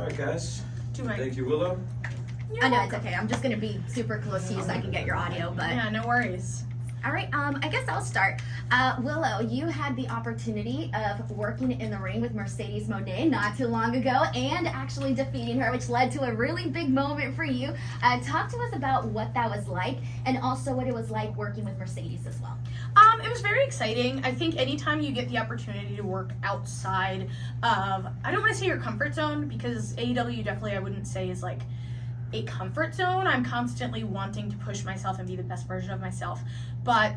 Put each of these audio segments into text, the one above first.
All right, guys. Do I? Thank you, Willow. I know, it's okay. I'm just going to be super close to you so I can get your audio, but... Yeah, no worries. All right, I guess I'll start. Willow, you had the opportunity of working in the ring with Mercedes Monet not too long ago and actually defeating her, which led to a really big moment for you. Talk to us about what that was like and also what it was like working with Mercedes as well. It was very exciting. I think anytime you get the opportunity to work outside of, I don't want to say your comfort zone, because AEW definitely I wouldn't say is like a comfort zone. I'm constantly wanting to push myself and be the best version of myself. But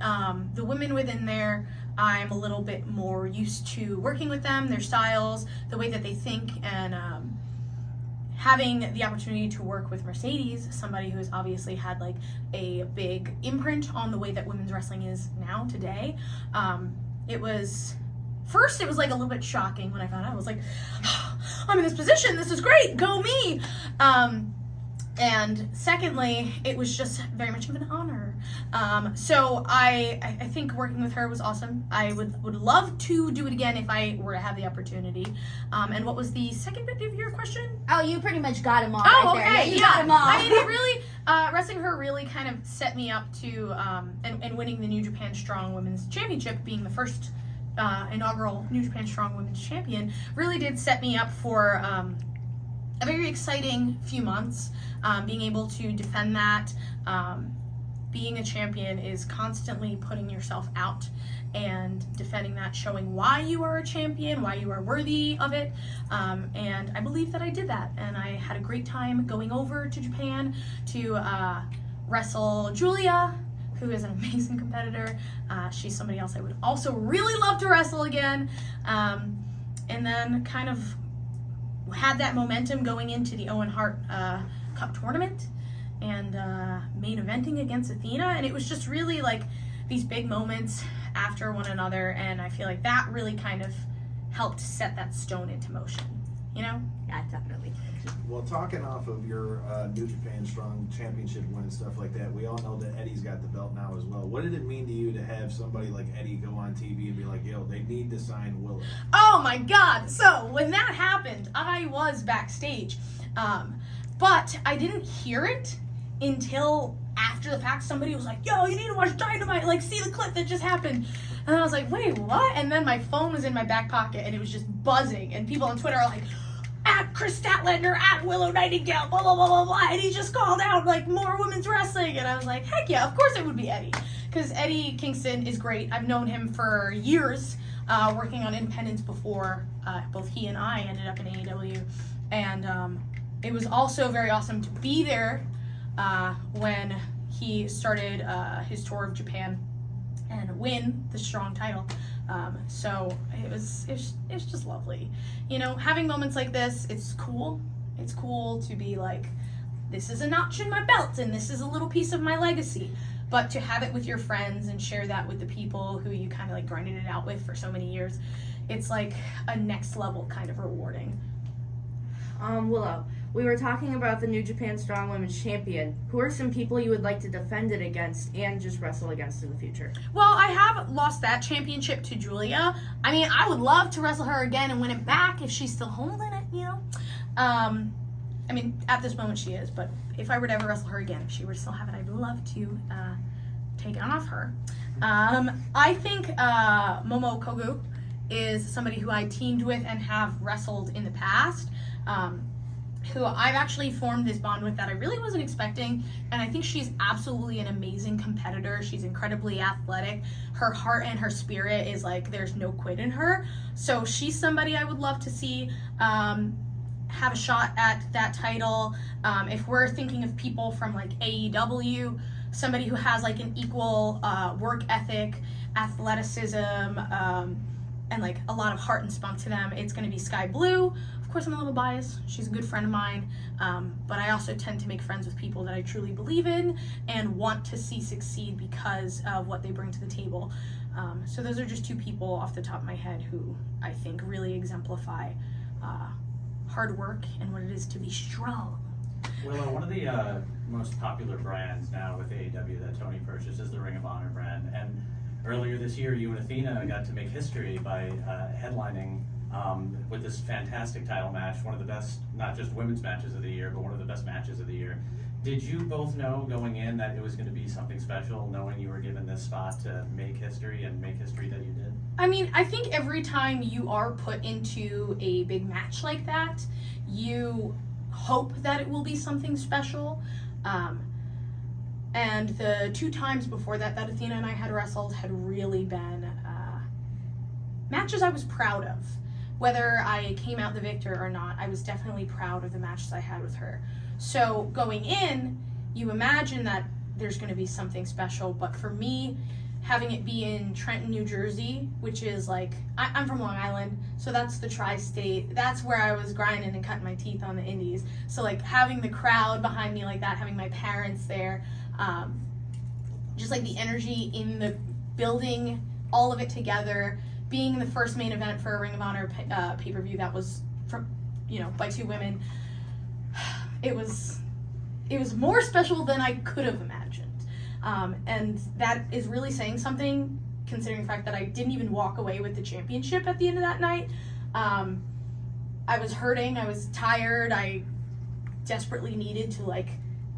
the women within there, I'm a little bit more used to working with them, their styles, the way that they think, and having the opportunity to work with Mercedes, somebody who has obviously had like a big imprint on the way that women's wrestling is now today. It was like a little bit shocking when I found out. I was like, oh, I'm in this position, this is great, go me. And secondly, it was just very much of an honor. So I think working with her was awesome. I would love to do it again if I were to have the opportunity. And what was the second bit of your question? Oh, you pretty much got him all Oh, right okay. there. Yeah, you got him all. I mean, it really, wrestling her really kind of set me up to, and winning the New Japan Strong Women's Championship, being the first inaugural New Japan Strong Women's Champion, really did set me up for a very exciting few months. Being able to defend that, being a champion is constantly putting yourself out and defending that, showing why you are a champion, why you are worthy of it, and I believe that I did that, and I had a great time going over to Japan to wrestle Julia, who is an amazing competitor. She's somebody else I would also really love to wrestle again, and then kind of had that momentum going into the Owen Hart Cup tournament and main eventing against Athena, and it was just really like these big moments after one another, and I feel like that really kind of helped set that stone into motion, you know? Yeah, definitely. Well, talking off of your New Japan Strong Championship win and stuff like that, we all know that Eddie's got the belt now as well. What did it mean to you to have somebody like Eddie go on TV and be like, yo, they need to sign Willow? Oh my God. So when that happened, I was backstage. But I didn't hear it until after the fact. Somebody was like, yo, you need to watch Dynamite, like see the clip that just happened. And I was like, wait, what? And then my phone was in my back pocket and it was just buzzing. And people on Twitter are like, at Chris Statlander, at Willow Nightengale, blah, blah, blah, blah, blah. And he just called out like more women's wrestling. And I was like, heck yeah, of course it would be Eddie. Because Eddie Kingston is great. I've known him for years, working on independents before both he and I ended up in AEW. And it was also very awesome to be there when he started his tour of Japan and win the Strong title. So it's just lovely. You know, having moments like this, it's cool. It's cool to be like, this is a notch in my belt and this is a little piece of my legacy. But to have it with your friends and share that with the people who you kind of like grinded it out with for so many years, it's like a next level kind of rewarding. Willow, we were talking about the New Japan Strong Women's Champion. Who are some people you would like to defend it against and just wrestle against in the future? Well, I have lost that championship to Julia. I mean, I would love to wrestle her again and win it back if she's still holding it, you know? I mean, at this moment she is, but if I were to ever wrestle her again, if she were to still have it, I'd love to take it off her. I think Momo Kogu is somebody who I teamed with and have wrestled in the past. Who I've actually formed this bond with that I really wasn't expecting, and I think she's absolutely an amazing competitor. She's incredibly athletic. Her heart and her spirit is like, there's no quit in her. So she's somebody I would love to see have a shot at that title. If we're thinking of people from like AEW, somebody who has like an equal work ethic, athleticism, and like a lot of heart and spunk to them, it's going to be Sky Blue. Of course, I'm a little biased. She's a good friend of mine, but I also tend to make friends with people that I truly believe in and want to see succeed because of what they bring to the table. So those are just two people off the top of my head who I think really exemplify hard work and what it is to be strong. Willow, one of the most popular brands now with AEW that Tony purchased is the Ring of Honor brand, and earlier this year you and Athena got to make history by headlining with this fantastic title match, one of the best, not just women's matches of the year, but one of the best matches of the year. Did you both know going in that it was going to be something special, knowing you were given this spot to make history and make history that you did? I mean, I think every time you are put into a big match like that, you hope that it will be something special. And the 2 times before that Athena and I had wrestled had really been matches I was proud of. Whether I came out the victor or not, I was definitely proud of the matches I had with her. So going in, you imagine that there's going to be something special, but for me, having it be in Trenton, New Jersey, which is like, I'm from Long Island, so that's the tri-state. That's where I was grinding and cutting my teeth on the indies. So like having the crowd behind me like that, having my parents there, just like the energy in the building, all of it together, being the first main event for a Ring of Honor pay-per-view that was from, by 2 women. It was more special than I could have imagined. And that is really saying something, considering the fact that I didn't even walk away with the championship at the end of that night. I was hurting, I was tired, I desperately needed to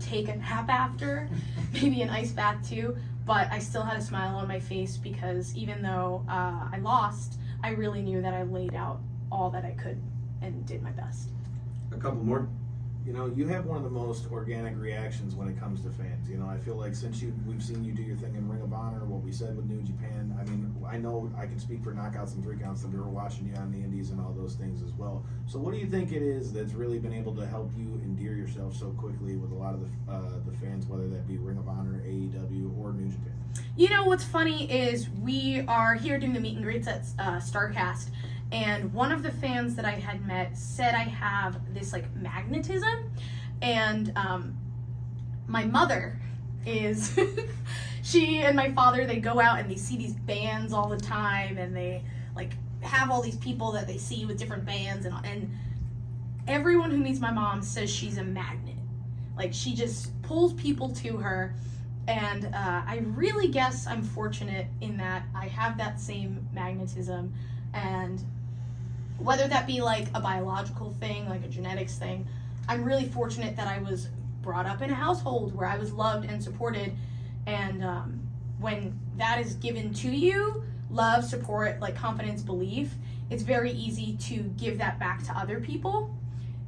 take a nap after, maybe an ice bath too, but I still had a smile on my face because even though I lost, I really knew that I laid out all that I could and did my best. A couple more. You have one of the most organic reactions when it comes to fans. I feel like since we've seen you do your thing in Ring of Honor, what we said with New Japan, I mean, I know I can speak for knockouts and 3 counts that we were watching you on the indies and all those things as well. So what do you think it is that's really been able to help you endear yourself so quickly with a lot of the fans, whether that be Ring of Honor, AEW, or New Japan? What's funny is we are here doing the meet and greets at Starrcast, and one of the fans that I had met said I have this magnetism, and my mother is she and my father, they go out and they see these bands all the time, and they have all these people that they see with different bands, and everyone who meets my mom says she's a magnet. She just pulls people to her, and I really guess I'm fortunate in that I have that same magnetism. And whether that be a biological thing, a genetics thing, I'm really fortunate that I was brought up in a household where I was loved and supported. And when that is given to you, love, support, confidence, belief, it's very easy to give that back to other people.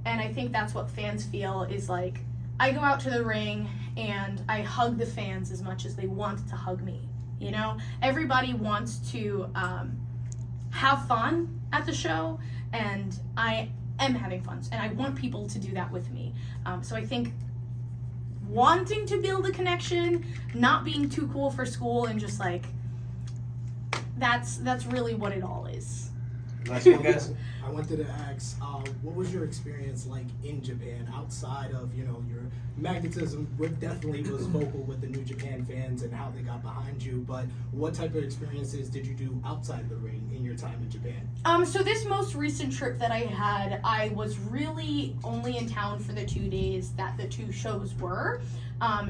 And I think that's what fans feel is I go out to the ring and I hug the fans as much as they want to hug me. Everybody wants to have fun at the show, and I am having fun, and I want people to do that with me. So I think wanting to build a connection, not being too cool for school, and just that's really what it all is. Last one, guys. I wanted to ask, what was your experience like in Japan outside of, your magnetism? Rick definitely was vocal with the New Japan fans and how they got behind you, but what type of experiences did you do outside the ring in your time in Japan? So this most recent trip that I had, I was really only in town for the 2 days that the 2 shows were.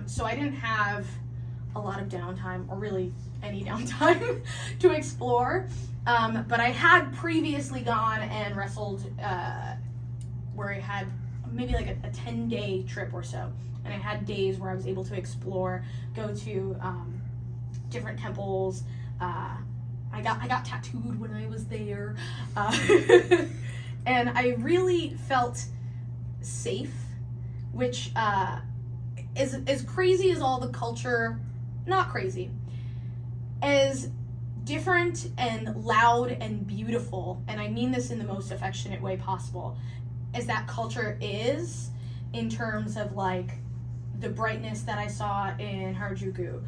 So I didn't have a lot of downtime, or really any downtime to explore. But I had previously gone and wrestled where I had maybe a 10-day trip or so. And I had days where I was able to explore, go to different temples. I got tattooed when I was there. And I really felt safe, which is as crazy as all the culture, not crazy, as different and loud and beautiful, and I mean this in the most affectionate way possible, as that culture is, in terms of the brightness that I saw in Harajuku.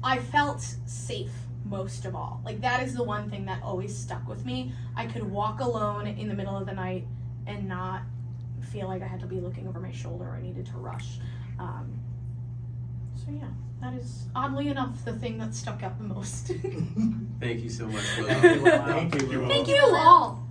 I felt safe most of all. That is the one thing that always stuck with me. I could walk alone in the middle of the night and not feel like I had to be looking over my shoulder or I needed to rush. So yeah, that is oddly enough the thing that stuck out the most. Thank you so much, Willow. Thank you. Thank you all.